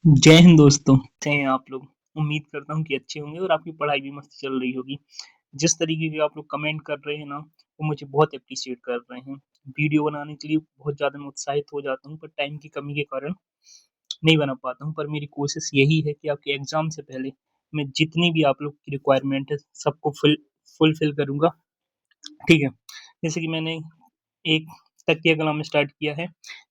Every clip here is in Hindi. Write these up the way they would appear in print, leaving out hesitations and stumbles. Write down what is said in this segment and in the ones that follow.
जय हिंद दोस्तों। कैसे हैं आप लोग? उम्मीद करता हूँ कि अच्छे होंगे और आपकी पढ़ाई भी मस्त चल रही होगी। जिस तरीके के आप लोग कमेंट कर रहे हैं ना, वो मुझे बहुत एप्रिशिएट कर रहे हैं। वीडियो बनाने के लिए बहुत ज़्यादा मैं उत्साहित हो जाता हूँ, पर टाइम की कमी के कारण नहीं बना पाता हूँ। पर मेरी कोशिश यही है कि आपके एग्ज़ाम से पहले मैं जितनी भी आप लोग की रिक्वायरमेंट है, सबको फुलफ़िल करूँगा। ठीक है? जैसे कि मैंने एक तकिया कलाम स्टार्ट किया है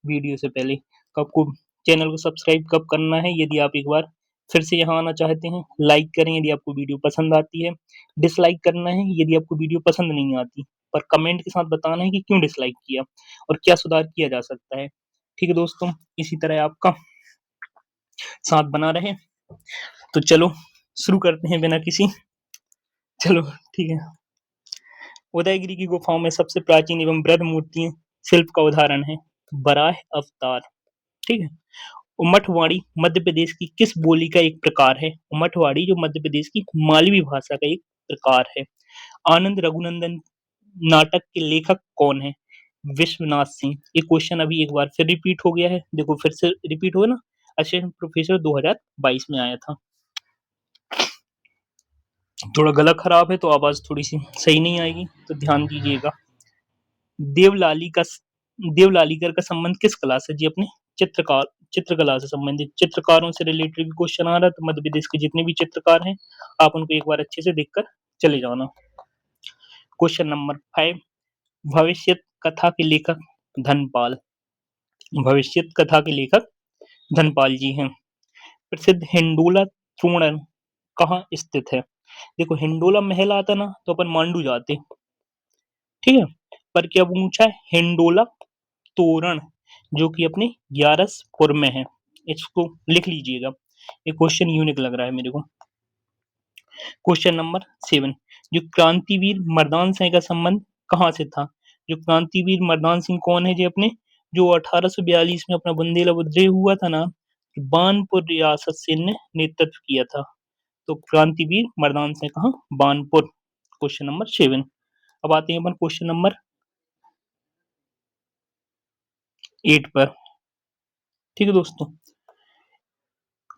वीडियो से पहले। तो आपको चैनल को सब्सक्राइब कब करना है, यदि आप एक बार फिर से यहाँ आना चाहते हैं, लाइक करें यदि आपको वीडियो पसंद आती है, डिसलाइक करना है यदि आपको वीडियो पसंद नहीं आती, पर कमेंट के साथ बताना है कि क्यों डिसलाइक किया और क्या सुधार किया जा सकता है। ठीक है दोस्तों, इसी तरह आपका साथ बना रहे। तो चलो शुरू करते हैं बिना किसी चलो ठीक है। उदयगिरि की गुफाओं में सबसे प्राचीन एवं बृहद मूर्ति शिल्प का उदाहरण है बराह अवतार। ठीक है। उमठवाड़ी मध्य प्रदेश की किस बोली का एक प्रकार है? उमठवाड़ी जो मध्य प्रदेश की मालवी भाषा का एक प्रकार है। आनंद रघुनंदन नाटक के लेखक कौन है? विश्वनाथ सिंह। ये क्वेश्चन अभी एक बार फिर रिपीट हो गया है, देखो फिर से रिपीट हुआ ना, असिस्टेंट प्रोफेसर 2022 में आया था। थोड़ा गला खराब है तो आवाज थोड़ी सी सही नहीं आएगी, तो ध्यान दीजिएगा। देवलाली का देवलालीकर का संबंध किस कला से? जी अपने चित्रकार चित्रकला से संबंधित, चित्रकारों से रिलेटेड भी क्वेश्चन आ रहा है, तो मध्य प्रदेश के जितने भी चित्रकार हैं आप उनको एक बार अच्छे से देखकर चले जाना। क्वेश्चन नंबर 5, भविष्य कथा के लेखक धनपाल। भविष्य कथा के लेखक धनपाल जी हैं। प्रसिद्ध हिंडोला तोरण कहाँ स्थित है? देखो हिंडोला महल आता ना तो अपन मांडू जाते, ठीक है, पर क्या पूछा है? हिंडोला तोरण, जो कि अपने ग्यारसपुर में है। इसको लिख लीजिएगा, ये क्वेश्चन यूनिक लग रहा है मेरे को। क्वेश्चन नंबर 7, जो क्रांतिवीर मर्दान सिंह का संबंध कहाँ से था? जो क्रांतिवीर मर्दान सिंह कौन है जी? अपने जो 1842 में अपना बुंदेला विद्रोह हुआ था ना, बानपुर रियासत से इनने नेतृत्व किया था। तो क्रांतिवीर मर्दान सिंह कहाँ? बानपुर। Question number 7। अब आते हैं अपन क्वेश्चन नंबर 8 पर। ठीक है दोस्तों,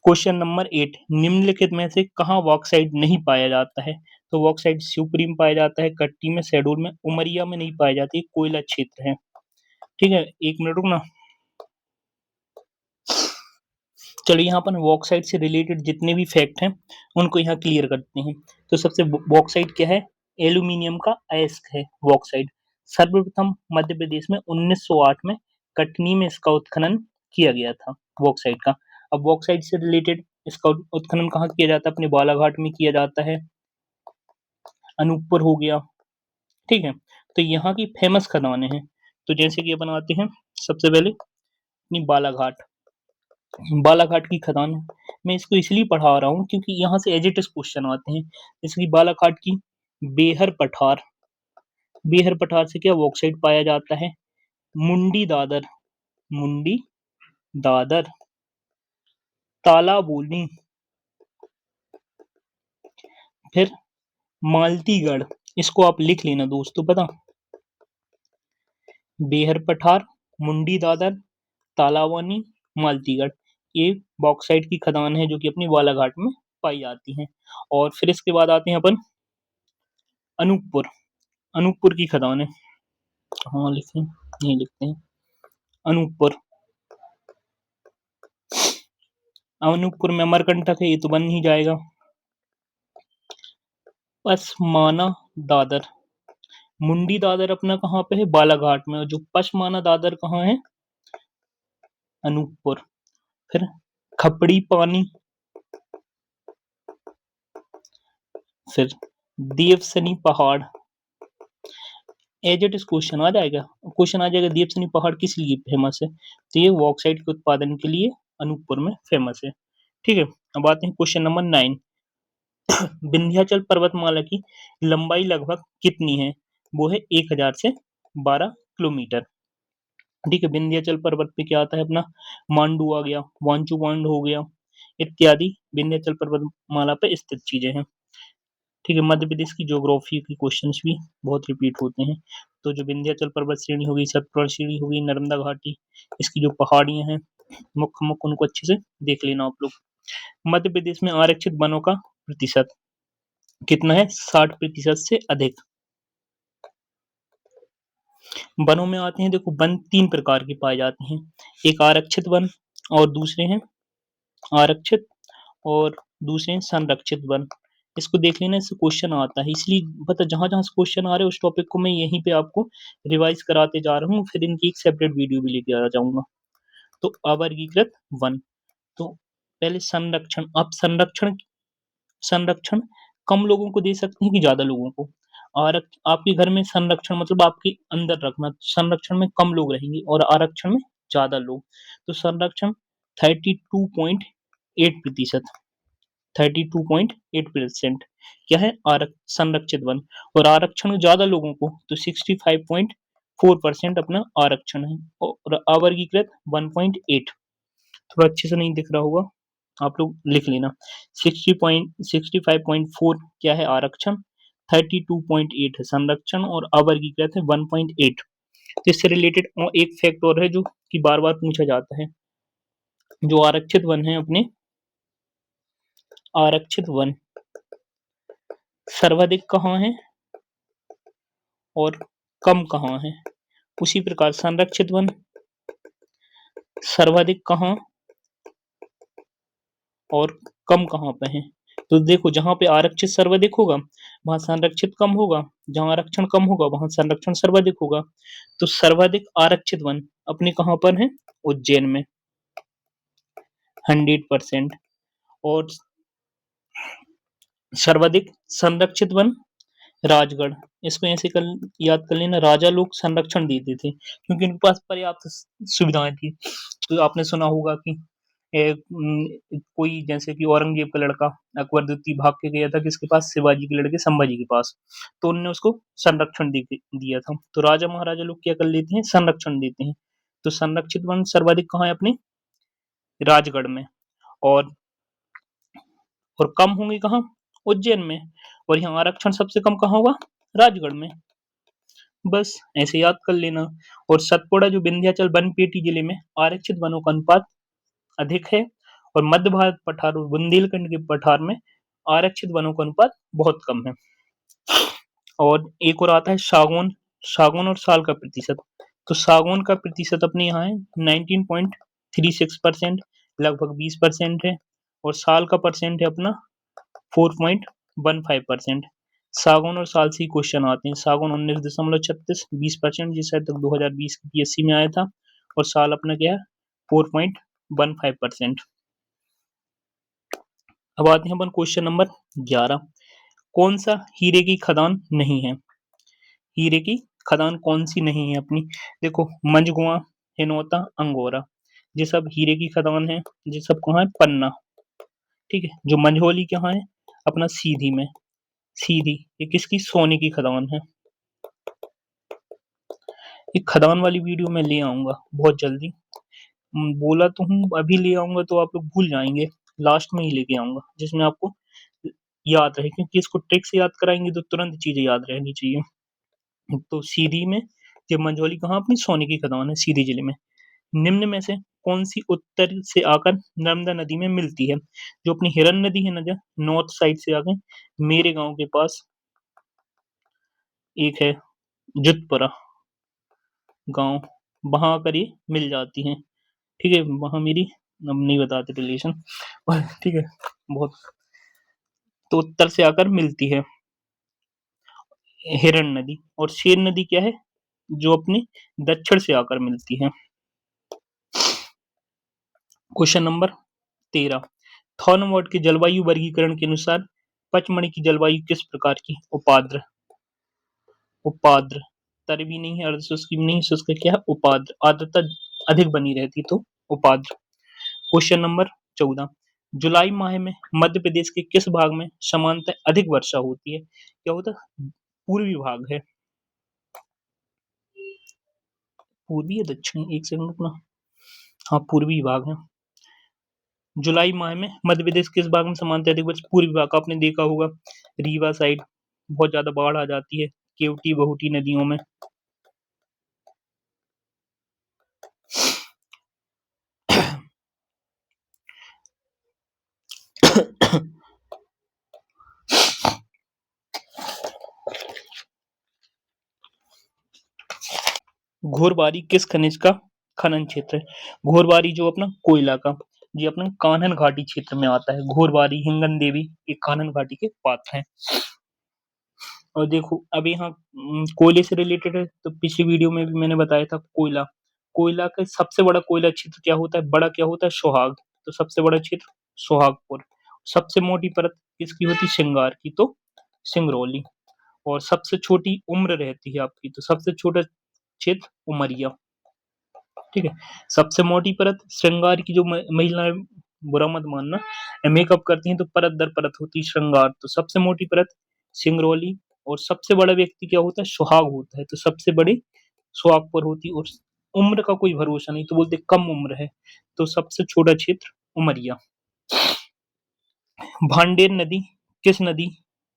क्वेश्चन नंबर 8, निम्नलिखित में से कहाँ बॉक्साइट नहीं पाया जाता है? तो बॉक्साइट शिवपुरी में पाया जाता है, कट्टी में, शहडोल में, उमरिया में नहीं पाई जाती, कोयला क्षेत्र है। ठीक है, एक मिनट रुकना। चलिए यहाँ पर बॉक्साइट से रिलेटेड जितने भी फैक्ट हैं उनको यहाँ क्लियर करते हैं। तो सबसे बॉक्साइट क्या है? एल्यूमिनियम का अयस्क है बॉक्साइट। सर्वप्रथम मध्य प्रदेश में 1908 में कटनी में इसका उत्खनन किया गया था बॉक्साइट का। अब बॉक्साइट से रिलेटेड इसका उत्खनन कहाँ किया जाता है? अपने बालाघाट में किया जाता है, अनूपपुर हो गया। ठीक है, तो यहाँ की फेमस खदानें हैं। तो जैसे कि अपन आते हैं सबसे पहले अपनी बालाघाट। बालाघाट की खदान है। मैं इसको इसलिए पढ़ा रहा हूँ क्योंकि यहाँ से एज इट इज क्वेश्चन आते हैं। जैसे कि बालाघाट की बेहर पठार, बेहर पठार से क्या बॉक्साइट पाया जाता है? मुंडी दादर, मुंडी दादर, तालाबोनी, फिर मालतीगढ़। इसको आप लिख लेना दोस्तों, पता, बेहर पठार, मुंडी दादर, तालावानी, मालतीगढ़, ये बॉक्साइट की खदान है जो कि अपनी बालाघाट में पाई जाती हैं। और फिर इसके बाद आते हैं अपन अनूपपुर। अनूपपुर की खदान है, हाँ लिखें, यही लिखते हैं अनूपपुर। अनूपपुर में अमरकंटक है, ये तो बन ही जाएगा। पसमाना दादर, मुंडी दादर अपना कहाँ पे है? बालाघाट में। और जो पसमाना दादर कहाँ है? अनूपपुर। फिर खपड़ी पानी, फिर देवसनी पहाड़। एज इट इज क्वेश्चन आ जाएगा, क्वेश्चन आ जाएगा देवसनी पहाड़ किस लिए फेमस है? तो ये बॉक्साइट के उत्पादन के लिए अनूपपुर में फेमस है। ठीक है, अब आते हैं क्वेश्चन नंबर 9। विंध्याचल पर्वतमाला की लंबाई लगभग कितनी है? वो है 1000 से 12 किलोमीटर। ठीक है, विंध्याचल पर्वत पे क्या आता है? अपना मांडू आ गया, वांचू पांड हो गया, इत्यादि विंध्याचल पर्वतमाला पे स्थित चीजें हैं। ठीक है, मध्य प्रदेश की ज्योग्राफी के क्वेश्चंस भी बहुत रिपीट होते हैं। तो जो विंध्याचल पर्वत श्रेणी होगी, सतपुड़ा श्रेणी होगी, नर्मदा घाटी, इसकी जो पहाड़ियां हैं, मुख्य मुख्य उनको अच्छे से देख लेना आप लोग। मध्य प्रदेश में आरक्षित वनों का प्रतिशत कितना है? 60% से अधिक। वनों में आते हैं, देखो वन 3 प्रकार के पाए जाते हैं। एक आरक्षित वन और दूसरे हैं आरक्षित और दूसरे हैं संरक्षित वन। इसको देख लेना, इससे क्वेश्चन आता है, इसलिए पता जहाँ-जहाँ से क्वेश्चन आ रहे हैं उस टॉपिक को मैं यहीं पे आपको रिवाइज़ कराते जा रहा हूँ, फिर इनकी एक सेपरेट वीडियो भी लेके आ जाऊँगा। तो अवर्गीकृत वन, तो पहले संरक्षण, आप संरक्षण संरक्षण कम लोगों को दे सकते हैं कि ज़्यादा लोगों को? आपके घर में संरक्षण मतलब आपके अंदर रखना, संरक्षण में कम लोग रहेंगे और आरक्षण में ज़्यादा लोग। तो संरक्षण 32.8% 32.8% क्या है? संरक्षित वन। और आरक्षण में ज़्यादा लोगों को तो 65.4% अपना आरक्षण है और अवर्गीकृत 1.8। थोड़ा अच्छे से नहीं दिख रहा होगा, आप लोग लिख लेना। 65.4 क्या है? आरक्षण, 32.8 है संरक्षण और अवर्गीकृत है 1.8। तो इससे रिलेटेड एक फैक्ट और है जो कि बार-बार पूछा जाता है। जो आरक्षित वन है अपने, आरक्षित वन सर्वाधिक कहाँ है और कम कहाँ है? उसी प्रकार संरक्षित वन सर्वाधिक कहाँ और कम कहाँ पे है? तो देखो जहाँ पे आरक्षित सर्वाधिक होगा, वहाँ संरक्षित कम होगा, जहाँ आरक्षण कम होगा, वहाँ संरक्षण सर्वाधिक होगा। तो सर्वाधिक आरक्षित वन अपने कहाँ पर है? उज्जैन में 100%। और सर्वाधिक संरक्षित वन राजगढ़। इसको ऐसे याद कर लेना, राजा लोग संरक्षण देते थे क्योंकि उनके पास पर्याप्त सुविधाएं थी। तो आपने सुना होगा कि कोई जैसे कि औरंगजेब का लड़का अकबर द्वितीय भाग के गया था किसके पास? शिवाजी के लड़के संभाजी के पास। तो उन्होंने उसको संरक्षण दिया था। तो राजा महाराजा लोग क्या कर लेते हैं? संरक्षण देते हैं। तो संरक्षित वन सर्वाधिक कहाँ है? अपने राजगढ़ में। और कम होंगे कहाँ? उज्जैन में। और यहाँ आरक्षण सबसे कम कहाँ होगा? राजगढ़ में। बस ऐसे याद कर लेना। और सतपुड़ा जो विंध्याचल बनपेटी जिले में आरक्षित वनों का अनुपात अधिक है और मध्य भारत पठार और बुंदेलखंड के पठार में आरक्षित वनों का अनुपात बहुत कम है। और एक और आता है सागौन, सागौन और साल का प्रतिशत। तो सागौन का प्रतिशत अपने यहाँ है 19.36%, लगभग 20% है। और साल का परसेंट है अपना 4.15%। सागौन और साल से ही क्वेश्चन आते हैं। सागौन 19.36 20%, ये शायद 2020 की पीएससी में आया था। और साल अपना क्या है? 4.15%। अब आते हैं अपन क्वेश्चन नंबर 11। कौन सा हीरे की खदान नहीं है? हीरे की खदान कौन सी नहीं है अपनी? देखो मंझगुआ, हिनोता, अंगोरा, ये सब हीरे की खदान है। ये सब कहाँ है? पन्ना। ठीक है। जो मंझोली कहाँ है? अपना सीधी में। सीधी ये किसकी? सोने की खदान है। एक खदान वाली वीडियो मैं ले आऊंगा बहुत जल्दी। बोला तो हूँ अभी ले आऊंगा तो आप लोग भूल जाएंगे, लास्ट में ही लेके आऊंगा जिसमें आपको याद रहे, क्योंकि इसको ट्रिक से याद कराएंगे तो तुरंत चीजें याद रहनी चाहिए। तो सीधी में ये मंझौली कहाँ? अपनी सोने की खदान है सीधी जिले में। निम्न में से कौन सी उत्तर से आकर नर्मदा नदी में मिलती है? जो अपनी हिरन नदी है ना, जो नॉर्थ साइड से आके मेरे गांव के पास एक है जुतपुरा गांव, वहां आकर ये मिल जाती है। ठीक है, वहां मेरी अब नहीं बताते रिलेशन ठीक है बहुत। तो उत्तर से आकर मिलती है हिरन नदी। और शेर नदी क्या है? जो अपने दक्षिण से आकर मिलती है। Question number 13। थॉर्नवॉर्ड के जलवायु वर्गीकरण के अनुसार पचमढ़ी की जलवायु किस प्रकार की? उपाद्र। उपाद्र, तर भी नहीं है, अर्धशुष्क भी नहीं, शुष्क क्या है? उपाद्र, आर्द्रता अधिक बनी रहती तो उपाद्र। Question number 14। जुलाई माह में मध्य प्रदेश के किस भाग में सामान्यतः अधिक वर्षा होती है? क्या होता है? पूर्वी भाग है। पूर्वी या दक्षिणी? एक सेकंड रुकना। हाँ, पूर्वी भाग है। जुलाई माह में मध्य प्रदेश किस भाग में सामान्यतः अधिक वर्षा? पूर्वी भाग। आपने देखा होगा रीवा साइड बहुत ज्यादा बाढ़ आ जाती है, केवटी बहुटी नदियों में। घोरबारी किस खनिज का खनन क्षेत्र है? घोरबारी जो अपना कोयला का, ये अपना कान्हन घाटी क्षेत्र में आता है। घोरबारी, हिंगन देवी ये कान्हन घाटी के पात्र हैं। और देखो अब यहाँ कोयले से रिलेटेड है, तो पिछली वीडियो में भी मैंने बताया था कोयला। कोयला का सबसे बड़ा कोयला क्षेत्र क्या होता है? बड़ा क्या होता है? सोहाग। तो सबसे बड़ा क्षेत्र सोहागपुर। सबसे मोटी परत किसकी होती है? श्रृंगार की, तो सिंगरौली। और सबसे छोटी उम्र रहती है आपकी, तो सबसे छोटा क्षेत्र उमरिया। ठीक है। सबसे मोटी परत श्रृंगार की, जो महिलाएं बुरा मत मानना, मेकअप करती हैं तो परत दर परत होती है श्रृंगार, तो सबसे मोटी परत सिंगरौली। और सबसे बड़ा व्यक्ति क्या होता है? सुहाग होता है, तो सबसे बड़ी सुहागपुर होती है। और उम्र का कोई भरोसा नहीं, तो बोलते कम उम्र है, तो सबसे छोटा क्षेत्र उमरिया। भांडेर नदी किस नदी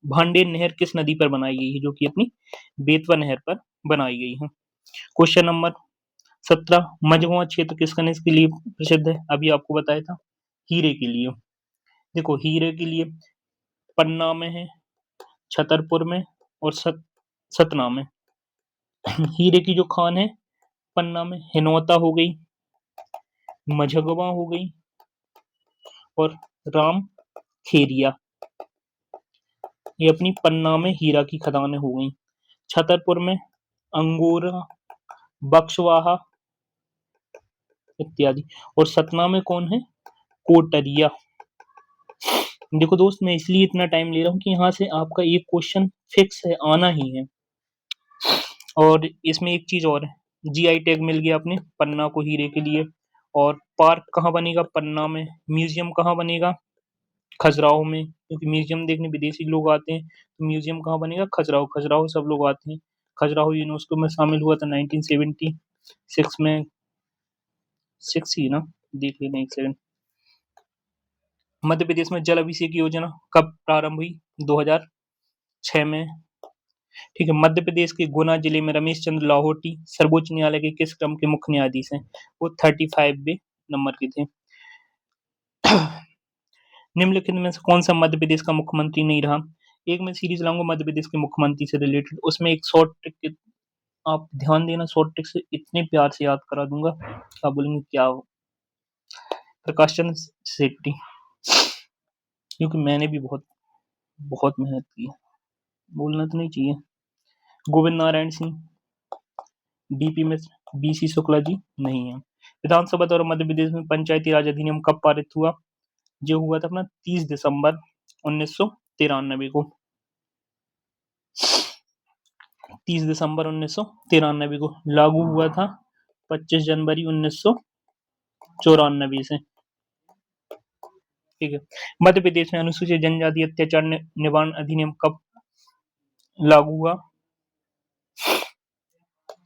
भांडेर नहर किस नदी पर बनाई गई है? जो कि अपनी बेतवा नहर पर बनाई गई है। क्वेश्चन नंबर 17, मझगुआ क्षेत्र किस खनिज के लिए प्रसिद्ध है? अभी आपको बताया था हीरे के लिए। देखो हीरे के लिए पन्ना में है, छतरपुर में और सतना में। हीरे की जो खान है पन्ना में हिनौता हो गई, मझगवा हो गई और राम खेरिया, ये अपनी पन्ना में हीरा की खदानें हो गई। छतरपुर में अंगोरा, बक्सवाहा इत्यादि। और सतना में कौन है? कोटरिया। देखो दोस्त, मैं इसलिए इतना टाइम ले रहा हूँ कि यहाँ से आपका एक क्वेश्चन फिक्स है, आना ही है। और इसमें एक चीज और है, जीआई टैग मिल गया अपने पन्ना को हीरे के लिए। और पार्क कहाँ बनेगा? पन्ना में। म्यूजियम कहाँ बनेगा? खजुराहो में, क्योंकि म्यूजियम देखने विदेशी लोग आते हैं, तो म्यूजियम कहाँ बनेगा? खजुराहो। खजुराहो सब लोग आते हैं। खजुराहो यूनेस्को में शामिल हुआ था 1976 में। 6 ही ना, देख लेना एक सेकंड। मध्य प्रदेश में जल अभिषेक योजना कब प्रारंभ हुई? 2006 में। ठीक है। मध्य प्रदेश के गुना जिले में रमेश चंद्र लाहौटी सर्वोच्च न्यायालय के किस क्रम के मुख्य न्यायाधीश हैं? वो 35वें नंबर के थे। निम्नलिखित में से कौन सा मध्य प्रदेश का मुख्यमंत्री नहीं रहा? एक मैं सीरीज लाऊंगा मध्य प्रदेश के मुख्यमंत्री से रिलेटेड, उसमें एक शॉर्ट ट्रिक, आप ध्यान देना, शॉर्ट ट्रिक से इतने प्यार से याद करा दूंगा, आप बोलेंगे क्या हो। प्रकाश चंद्र शेट्टी, क्योंकि मैंने भी बहुत बहुत मेहनत की है, बोलना तो नहीं चाहिए। गोविंद नारायण सिंह, डीपी मिश्र, बीसी शुक्ला जी नहीं है। विधानसभा द्वारा मध्य प्रदेश में पंचायती राज अधिनियम कब पारित हुआ? जो हुआ था अपना 30 दिसंबर 1993 को। 30 दिसंबर 1993 को लागू हुआ था 25 जनवरी 1994 से। ठीक है। मध्य प्रदेश में अनुसूचित जनजाति अत्याचार निवारण अधिनियम कब लागू हुआ?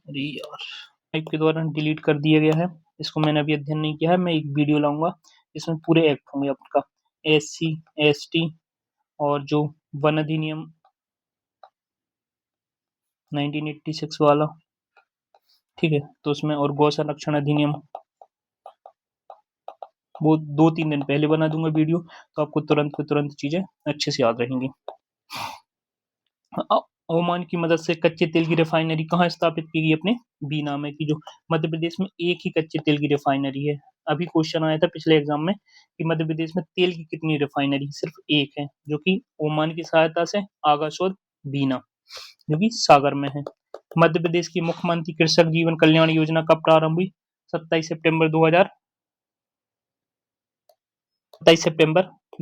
अरे यार, के द्वारा डिलीट कर दिया गया है, इसको मैंने अभी अध्ययन नहीं किया है। मैं एक वीडियो लाऊंगा इसमें पूरे एक्ट होंगे आपका, SC ST और जो वन अधिनियम 1986 वाला। ठीक है। तो उसमें और गौ संरक्षण अधिनियम, वो 2-3 दिन पहले बना दूंगा वीडियो, तो आपको तुरंत पे तुरंत चीजें अच्छे से याद रहेंगी। ओमान की मदद से कच्चे तेल की रिफाइनरी कहाँ स्थापित की गई? अपने बीना में। की जो मध्य प्रदेश में एक ही कच्चे तेल की रिफाइनरी है। अभी क्वेश्चन आया था पिछले एग्जाम में कि मध्य प्रदेश में तेल की कितनी रिफाइनरी? सिर्फ एक है, जो कि ओमान की सहायता से आगा शोध बीना, जो कि सागर में है। मध्य प्रदेश की मुख्यमंत्री कृषक जीवन कल्याण योजना कब प्रारंभ हुई? 27 सितंबर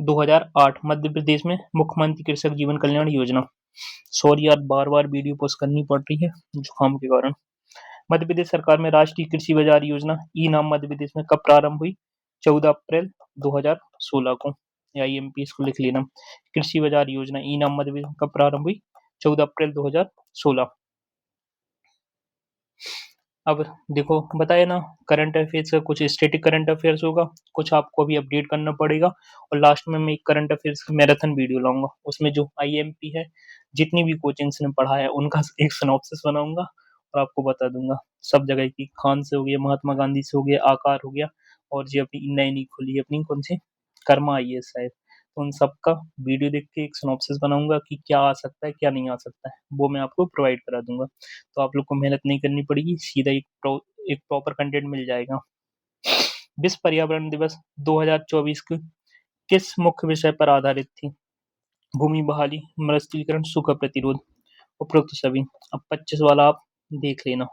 2008 मध्य प्रदेश में मुख्यमंत्री कृषक जीवन कल्याण योजना। सॉरी यार, बार बार वीडियो पोस्ट करनी पड़ रही है जुकाम के कारण। मध्य प्रदेश सरकार में राष्ट्रीय कृषि बाजार योजना ई नाम मध्य प्रदेश में कब प्रारंभ हुई? 14 अप्रैल 2016 को। IMP इसको लिख लेना। कृषि बाजार योजना ई नाम मध्य प्रदेश में कब प्रारंभ हुई? 14 अप्रैल 2016। अब देखो बताया ना, करंट अफेयर्स का कुछ स्टैटिक करंट अफेयर्स होगा, कुछ आपको अभी अपडेट करना पड़ेगा, और लास्ट में मैं एक करंट अफेयर्स की मैराथन वीडियो लाऊंगा, उसमें जो IMP है, जितनी भी कोचिंग्स ने पढ़ा है उनका एक सिनॉप्सिस बनाऊंगा और आपको बता दूंगा सब जगह की। खान से हो गया, महात्मा गांधी से हो गया, आकार हो गया, और जो अपनी नई नई खुली है अपनी कौन सी, कर्मा IAS शायद, तो उन सब का वीडियो देख के एक सिनॉप्सिस बनाऊँगा कि क्या आ सकता है, क्या नहीं आ सकता है, वो मैं आपको प्रोवाइड करा दूँगा। तो आप लोग को मेहनत नहीं करनी पड़ेगी, सीधा एक प्रॉपर कंटेंट मिल जाएगा। विश्व पर्यावरण दिवस 2024 की किस मुख्य विषय पर आधारित थी? भूमि बहाली, मरुस्थलीकरण, सूखा प्रतिरोध, उपरोक्त सभी। अब 25 वाला आप देख लेना।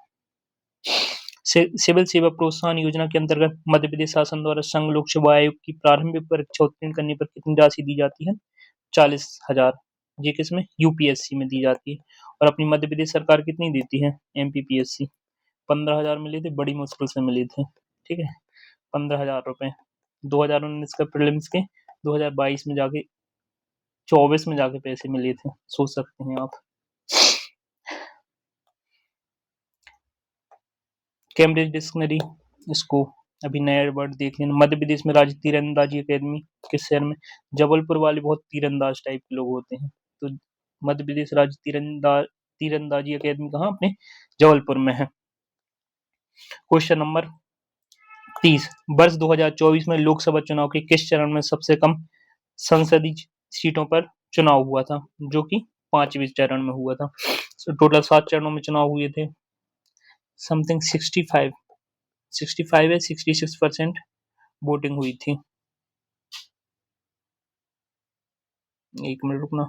सिविल सेवा प्रोत्साहन योजना के अंतर्गत मध्य प्रदेश शासन द्वारा संघ लोक सेवा आयोग की प्रारंभिक परीक्षा उत्तीर्ण करने पर कितनी राशि दी जाती है? 40,000। ये किसमें? यूपीएससी में दी जाती है। और अपनी मध्य प्रदेश सरकार कितनी देती है? एमपीपीएससी 15,000 मिले थे, बड़ी मुश्किल से मिले थे। ठीक है, 15,000 रुपए 2019 का प्रीलिम्स के 2022 में जाके 24 में जाके पैसे मिले थे, सोच सकते हैं आप। कैम्ब्रिज डिक्शनरी, इसको अभी नया वर्ड देख लेना। मध्य प्रदेश में राज्य तीरंदाजी अकेदमी किस शहर में? जबलपुर वाले बहुत तीरंदाज टाइप के लोग होते हैं, तो मध्य प्रदेश राज्य तीरंदाजी अकेदमी कहाँ? अपने जबलपुर में है। क्वेश्चन नंबर 30, वर्ष 2024 में लोकसभा चुनाव के किस चरण में सबसे कम संसदीय सीटों पर चुनाव हुआ था? जो कि 5वें चरण में हुआ था। टोटल 7 चरणों में चुनाव हुए थे। समथिंग 65 या 66% वोटिंग हुई थी। एक मिनट रुकना।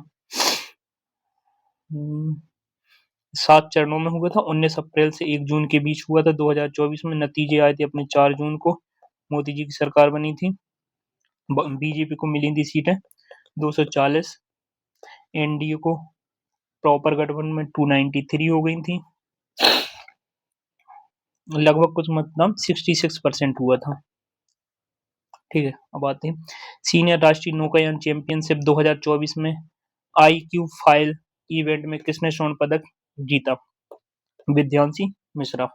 7 चरणों में हुआ था। 19 अप्रैल से 1 जून के बीच हुआ था 2024 में। नतीजे आए थे अपने 4 जून को। मोदी जी की सरकार बनी थी। बीजेपी को मिली थी सीटें 240। एनडीए को प्रॉपर गठबंधन में 293 हो गई थी। लगभग कुछ मतदान 66% हुआ था। ठीक है, अब आते हैं सीनियर राष्ट्रीय नौकायन चैंपियनशिप 2024 में IQ फाइल इवेंट में किसने स्वर्ण पदक जीता? विद्यांशी मिश्रा।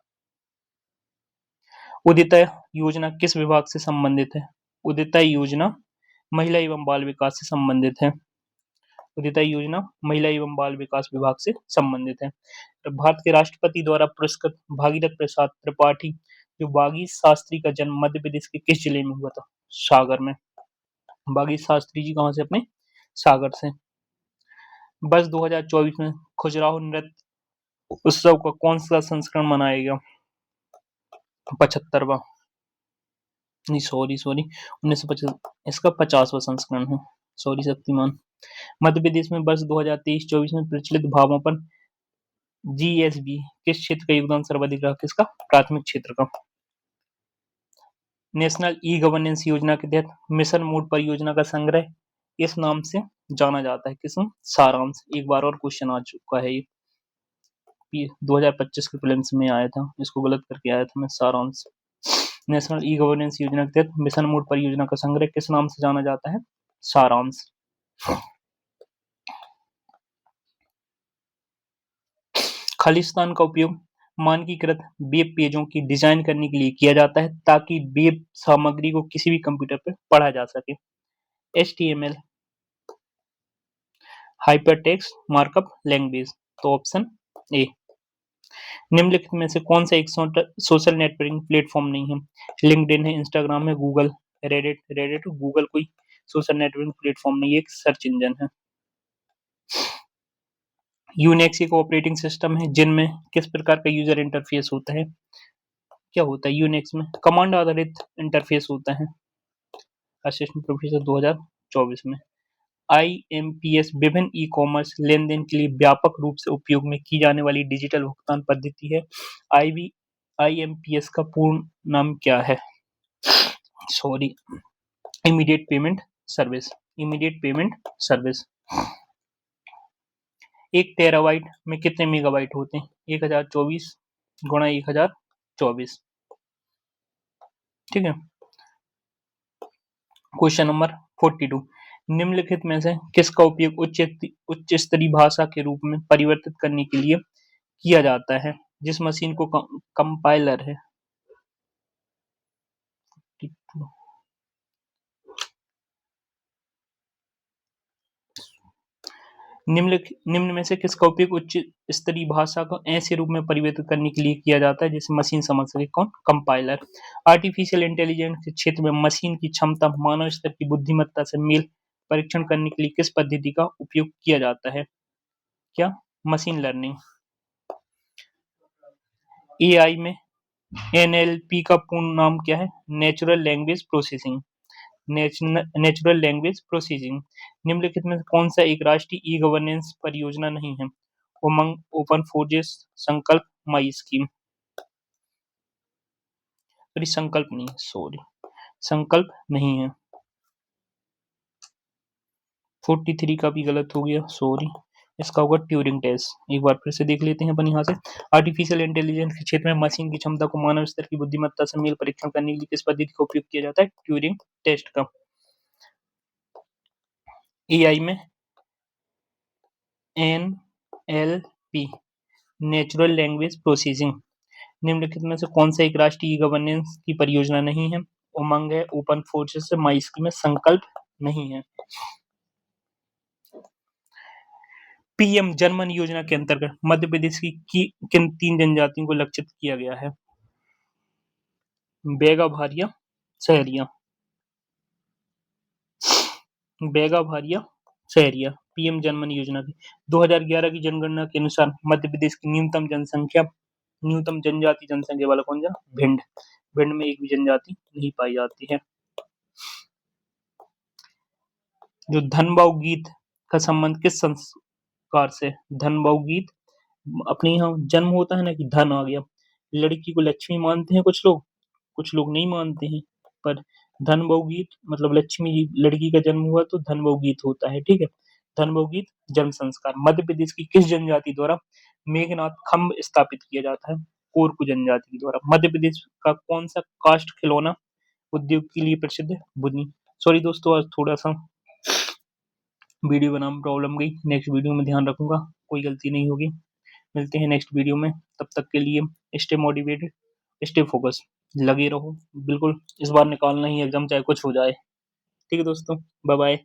उदितय योजना किस विभाग से संबंधित है? उदितय योजना महिला एवं बाल विकास से संबंधित है। उदितय योजना महिला एवं बाल विकास विभाग से संबंधित है। तो भारत के राष्ट्रपति द्वारा पुरस्कृत भागीरथ प्रसाद त्रिपाठी जो बागी शास्त्री का जन्म मध्य प्रदेश के किस जिले में हुआ था? सागर में। बागी शास्त्री जी कहाँ से? अपने सागर से। वर्ष 2024 में खजुराहो नृत्य उत्सव का कौन सा संस्करण मनाया गया? 75वां। नहीं, सॉरी 1950, इसका 50वां संस्करण है। सॉरी शक्तिमान। मध्य प्रदेश में वर्ष 2023-24 में प्रचलित भावापन जीएसबी किस क्षेत्र का योगदान सर्वाधिक रहा? किसका? प्राथमिक क्षेत्र का। नेशनल ई गवर्नेंस योजना के तहत मिशन मोड परियोजना का संग्रह इस नाम से जाना जाता है। किस? सारांश। एक बार और क्वेश्चन आ चुका है ये 2025 के प्रीलिम्स में आया था, इसको गलत करके आया था मैं। सारांश। नेशनल ई गवर्नेंस योजना के तहत मिशन मोड परियोजना का संग्रह किस नाम से जाना जाता है? सारांश। खालिस्तान का उपयोग मानकीकृत वेब पेजों की डिजाइन करने के लिए किया जाता है ताकि वेब सामग्री को किसी भी कंप्यूटर पर पढ़ा जा सके। HTML hypertext markup language. तो ऑप्शन ए। निम्नलिखित में से कौन सा एक सोशल नेटवर्किंग प्लेटफॉर्म नहीं है? लिंक्डइन है, इंस्टाग्राम है, गूगल, रेडिट। गूगल कोई सोशल नेटवर्किंग प्लेटफॉर्म नहीं है, एक सर्च इंजन है। यूनिक्स एक ऑपरेटिंग सिस्टम है जिनमें किस प्रकार का यूजर इंटरफेस होता है? क्या होता है यूनिक्स में? कमांड आधारित इंटरफेस होता है। असिस्टेंट प्रोफेसर 2024 में। IMPS विभिन्न ई-कॉमर्स लेनदेन के लिए व्यापक रूप से उपयोग में की जाने वाली डिजिटल भुगतान पद्धति है। IMPS का पूर्ण नाम क्या है? Sorry, immediate payment service. Immediate payment service. 1 terabyte में कितने मेगाबाइट होते हैं? 1024 गुणा 1024। ठीक है। क्वेश्चन नंबर 42, निम्नलिखित में से किसका उपयोग उच्च स्तरीय भाषा के रूप में परिवर्तित करने के लिए किया जाता है? जिस मशीन को कंपाइलर है। निम्न में से किसका उपयोग उच्च स्तरीय भाषा को ऐसे रूप में परिवर्तित करने के लिए किया जाता है जिसे मशीन समझ सके? कौन? कंपाइलर। आर्टिफिशियल इंटेलिजेंस के क्षेत्र में मशीन की क्षमता मानव स्तर की बुद्धिमत्ता से मेल परीक्षण करने के लिए किस पद्धति का उपयोग किया जाता है? क्या? Machine learning. एआई में एनएलपी का पूर्ण नाम क्या है? Natural language processing. Natural language processing. निम्नलिखित में से कौन सा एक राष्ट्रीय ई गवर्नेंस परियोजना नहीं है? उमंग, ओपन फोर्जेस, संकल्प, माई स्कीम। सॉरी, संकल्प नहीं, सॉरी, संकल्प नहीं है। 43 का भी गलत हो गया, सॉरी। इसका होगा ट्यूरिंग टेस्ट। एक बार फिर से देख लेते हैं अपन यहाँ से। आर्टिफिशियल इंटेलिजेंस के क्षेत्र में मशीन की क्षमता को मानव स्तर की बुद्धिमत्ता से मेल परीक्षण करने के लिए किस पद्धति का उपयोग किया जाता है? ट्यूरिंग टेस्ट का। एआई में एनएलपी, नेचुरल लैंग्वेज प्रोसेसिंग। निम्नलिखित में से कौन सा एक राष्ट्रीय ई गवर्नेंस की परियोजना नहीं है? उमंग है, ओपन फोर्सेस है, माई स्कीम में, संकल्प नहीं है। पीएम जनमन योजना के अंतर्गत मध्य प्रदेश की किन 3 जनजातियों को लक्षित किया गया है? बेगा भारिया, सहरिया। बेगा भारिया, सहरिया। पीएम जनमन योजना की 2011 की जनगणना के अनुसार मध्य प्रदेश की न्यूनतम जनजाति जनसंख्या वाला कौन सा? भिंड। भिंड में एक भी जनजाति नहीं पाई जाती है। जो धनबाऊ गीत का संबंध किस संस्कार से? धनबाऊ गीत, अपने यहाँ जन्म होता है ना कि धन आ गया, लड़की को लक्ष्मी मानते हैं कुछ लोग नहीं मानते हैं, पर धनबाऊ गीत मतलब लक्ष्मी जी, लड़की का जन्म हुआ तो धनबाऊ गीत होता है, ठीक है। धनबाऊ गीत जन्म संस्कार। मध्य प्रदेश की किस जनजाति द्वारा मेघनाथ खम्ब स्थापित किया जाता है? कोरकू जनजाति के द्वारा। मध्य प्रदेश का कौन सा काष्ठ खिलौना उद्योग के लिए प्रसिद्ध है? बुनी। सॉरी दोस्तों, आज थोड़ा सा वीडियो बनाने में प्रॉब्लम गई, नेक्स्ट वीडियो में ध्यान रखूंगा, कोई गलती नहीं होगी। मिलते हैं नेक्स्ट वीडियो में, तब तक के लिए स्टे मोटिवेटेड, स्टे फोकस, लगे रहो, बिल्कुल इस बार निकालना ही एग्जाम चाहे कुछ हो जाए। ठीक है दोस्तों, बाय बाय।